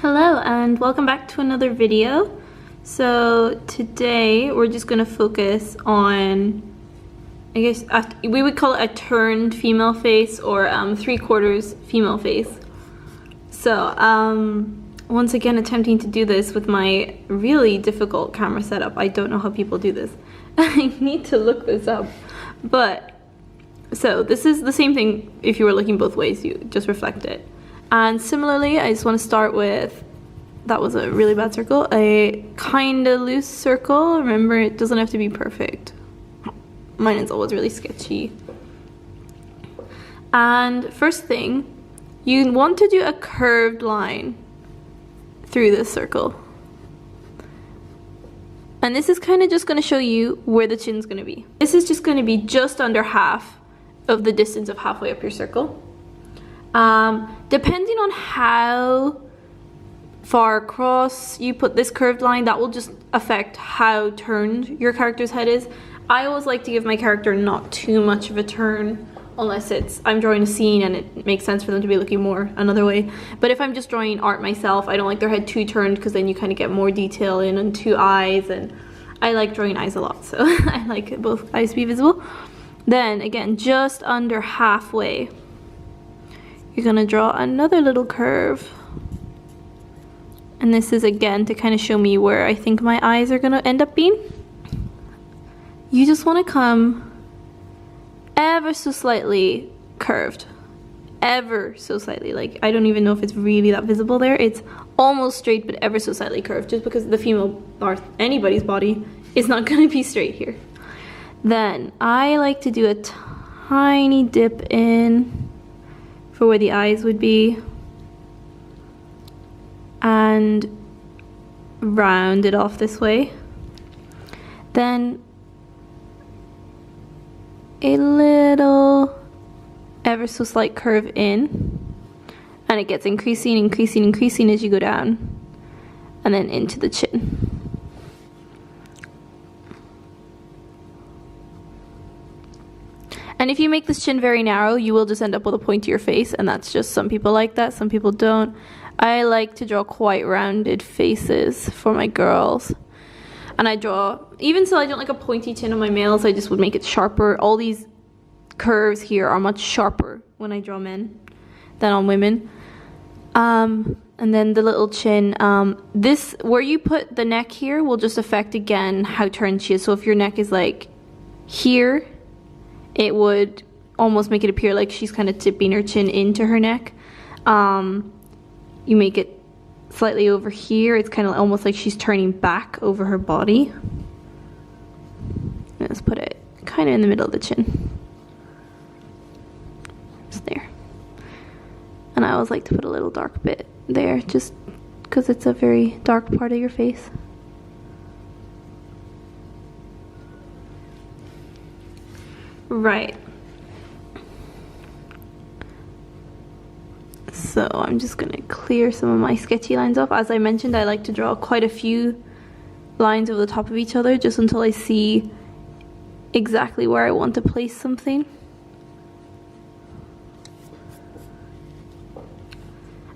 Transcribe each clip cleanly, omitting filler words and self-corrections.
Hello and welcome back to another video. So today we're just going to focus on, I guess we would call it a turned female face or 3/4 female face. So once again attempting to do this with my really difficult camera setup. I don't know how people do this. I need to look this up. But so this is the same thing if you were looking both ways, you just reflect it. And similarly, I just want to start with, that was a really bad circle, a kind of loose circle. Remember, it doesn't have to be perfect. Mine is always really sketchy. And first thing, you want to do a curved line through this circle. And this is kind of just going to show you where the chin's going to be. This is just going to be just under half of the distance of halfway up your circle. Depending on how far across you put this curved line, that will just affect how turned your character's head is. I always like to give my character not too much of a turn, unless I'm drawing a scene and it makes sense for them to be looking more another way. But if I'm just drawing art myself, I don't like their head too turned, because then you kind of get more detail in on two eyes, and I like drawing eyes a lot, so I like both eyes to be visible. Then again, just under halfway, you're gonna draw another little curve. And this is again to kind of show me where I think my eyes are gonna end up being. You just wanna come ever so slightly curved. Ever so slightly. Like, I don't even know if it's really that visible there. It's almost straight, but ever so slightly curved, just because the female, or anybody's body, is not gonna be straight here. Then I like to do a tiny dip in for where the eyes would be, and round it off this way. Then a little ever so slight curve in, and it gets increasing as you go down, and then into the chin. And if you make this chin very narrow, you will just end up with a pointier face, and that's just, some people like that, some people don't. I like to draw quite rounded faces for my girls. And I draw, even so I don't like a pointy chin on my males, I just would make it sharper. All these curves here are much sharper when I draw men than on women. And then the little chin, this, where you put the neck here will just affect again how turned she is. So if your neck is like here, it would almost make it appear like she's kind of tipping her chin into her neck. You make it slightly over here, it's kind of almost like she's turning back over her body. Let's put it kind of in the middle of the chin. Just there. And I always like to put a little dark bit there, just because it's a very dark part of your face. Right. So I'm just gonna clear some of my sketchy lines off. As I mentioned, I like to draw quite a few lines over the top of each other, just until I see exactly where I want to place something.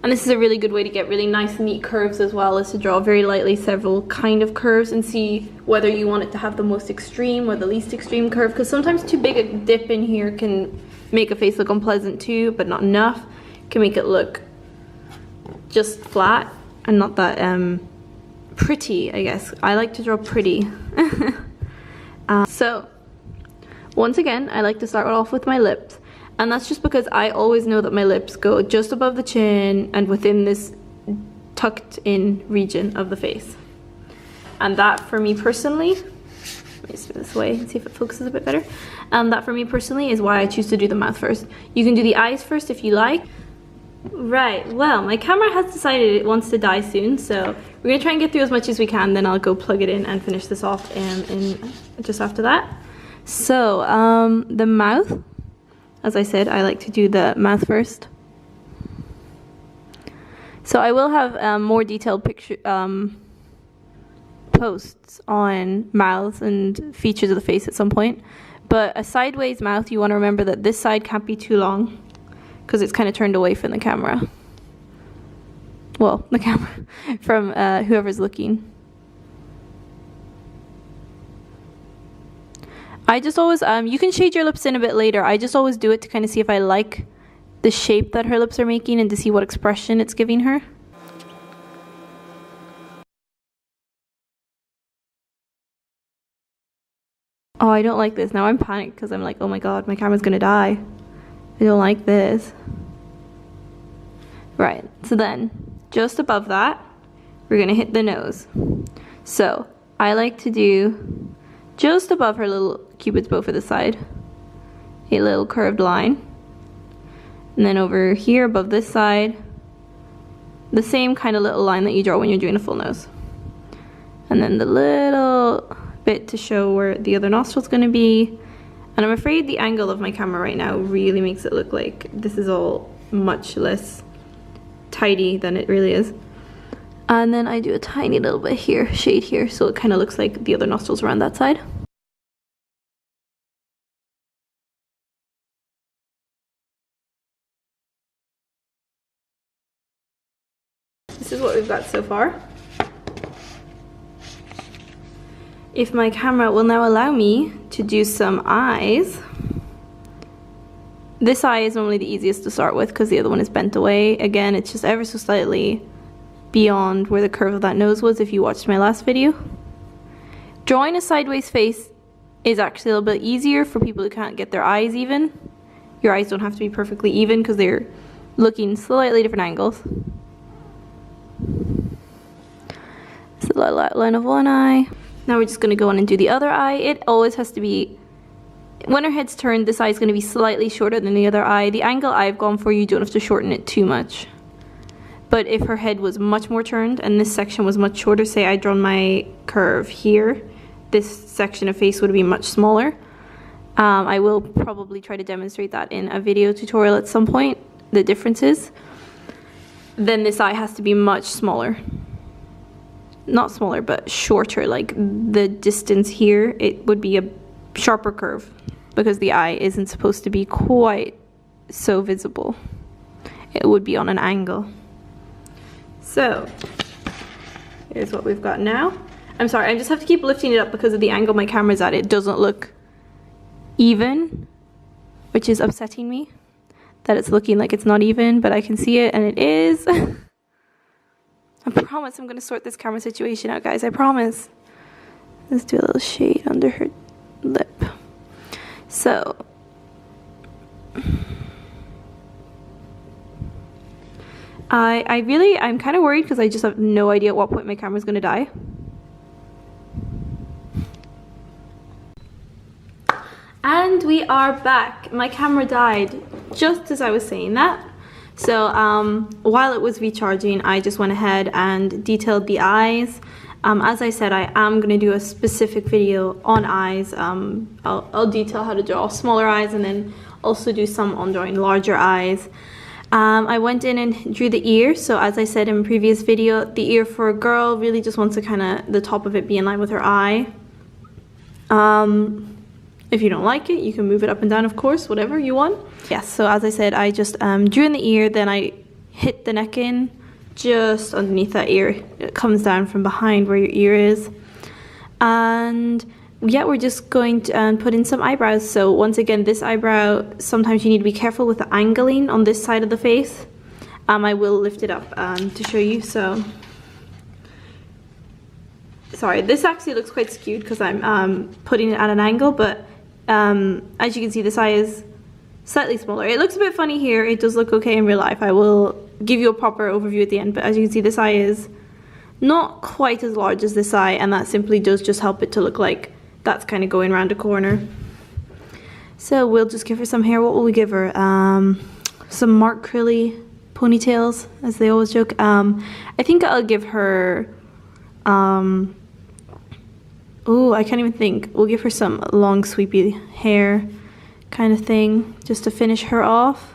And this is a really good way to get really nice neat curves as well, is to draw very lightly several kind of curves and see whether you want it to have the most extreme or the least extreme curve, because sometimes too big a dip in here can make a face look unpleasant too, but not enough. Can make it look just flat and not that pretty, I guess. I like to draw pretty. So once again, I like to start off with my lips. And that's just because I always know that my lips go just above the chin and within this tucked in region of the face. And that for me personally, let me just move this way and see if it focuses a bit better. That for me personally is why I choose to do the mouth first. You can do the eyes first if you like. Right, well, my camera has decided it wants to die soon, so we're gonna try and get through as much as we can, then I'll go plug it in and finish this off in just after that. So, the mouth. As I said, I like to do the mouth first. So I will have more detailed posts on mouths and features of the face at some point. But a sideways mouth, you want to remember that this side can't be too long, because it's kind of turned away from the camera. well, the camera, from whoever's looking. I just always, you can shade your lips in a bit later. I just always do it to kind of see if I like the shape that her lips are making and to see what expression it's giving her. Oh, I don't like this. Now I'm panicked because I'm like, oh my god, my camera's gonna die. I don't like this. Right, so then, just above that, we're gonna hit the nose. So, I like to do, just above her little cupid's bow for the side, a little curved line. And then over here, above this side, the same kind of little line that you draw when you're doing a full nose. And then the little bit to show where the other nostril's gonna be. And I'm afraid the angle of my camera right now really makes it look like this is all much less tidy than it really is. And then I do a tiny little bit here, shade here, so it kind of looks like the other nostrils around that side. This is what we've got so far. If my camera will now allow me to do some eyes. This eye is normally the easiest to start with because the other one is bent away. Again, it's just ever so slightly beyond where the curve of that nose was if you watched my last video. Drawing a sideways face is actually a little bit easier for people who can't get their eyes even. Your eyes don't have to be perfectly even because they're looking slightly different angles. It's the little outline of one eye. Now we're just going to go on and do the other eye. It always has to be, when her head's turned, this eye is going to be slightly shorter than the other eye. The angle I've gone for, you don't have to shorten it too much. But if her head was much more turned and this section was much shorter, say I'd drawn my curve here, this section of face would be much smaller. I will probably try to demonstrate that in a video tutorial at some point, the differences. Then this eye has to be much smaller. Not smaller, but shorter, like the distance here, it would be a sharper curve because the eye isn't supposed to be quite so visible. It would be on an angle. So, here's what we've got now. I'm sorry, I just have to keep lifting it up because of the angle my camera's at. It doesn't look even, which is upsetting me, that it's looking like it's not even, but I can see it and it is. I promise I'm going to sort this camera situation out, guys. I promise. Let's do a little shade under her lip. So, I'm kind of worried because I just have no idea at what point my camera's going to die. And we are back. My camera died just as I was saying that. So while it was recharging, I just went ahead and detailed the eyes. As I said, I am going to do a specific video on eyes. I'll detail how to draw smaller eyes and then also do some on drawing larger eyes. I went in and drew the ear. So as I said in a previous video, the ear for a girl really just wants to kind of, the top of it be in line with her eye. If you don't like it, you can move it up and down, of course, whatever you want. Yes, so as I said, I just drew in the ear, then I hit the neck in just underneath that ear. It comes down from behind where your ear is. And yeah, we're just going to put in some eyebrows. So once again, this eyebrow, sometimes you need to be careful with the angling on this side of the face. I will lift it up to show you. So, sorry, this actually looks quite skewed because I'm putting it at an angle, but as you can see, this eye is slightly smaller. It looks a bit funny here. It does look okay in real life. I will give you a proper overview at the end, but as you can see, this eye is not quite as large as this eye, and that simply does just help it to look like that's kind of going around a corner. So we'll just give her some hair. What will we give her? Some Mark Crilly ponytails, as they always joke. I think I'll give her oh, I can't even think. We'll give her some long sweepy hair kind of thing just to finish her off.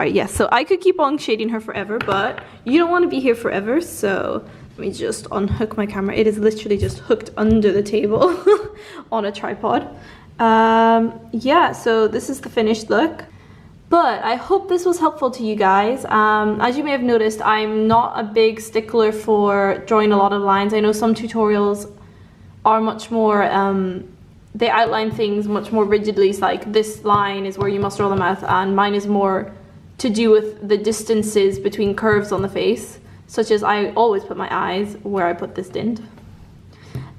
Alright, yes, so I could keep on shading her forever, but you don't want to be here forever, so let me just unhook my camera. It is literally just hooked under the table on a tripod. Yeah, so this is the finished look. But I hope this was helpful to you guys. As you may have noticed, I'm not a big stickler for drawing a lot of lines. I know some tutorials are much more, they outline things much more rigidly. It's like this line is where you must draw the mouth, and mine is more to do with the distances between curves on the face, such as I always put my eyes where I put this dint.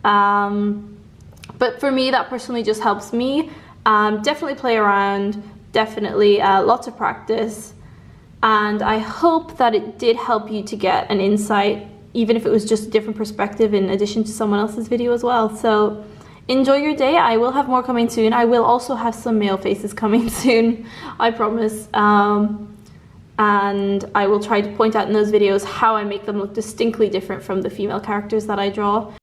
But for me, that personally just helps me. Definitely play around, definitely lots of practice, and I hope that it did help you to get an insight, even if it was just a different perspective in addition to someone else's video as well. So enjoy your day. I will have more coming soon. I will also have some male faces coming soon, I promise. And I will try to point out in those videos how I make them look distinctly different from the female characters that I draw.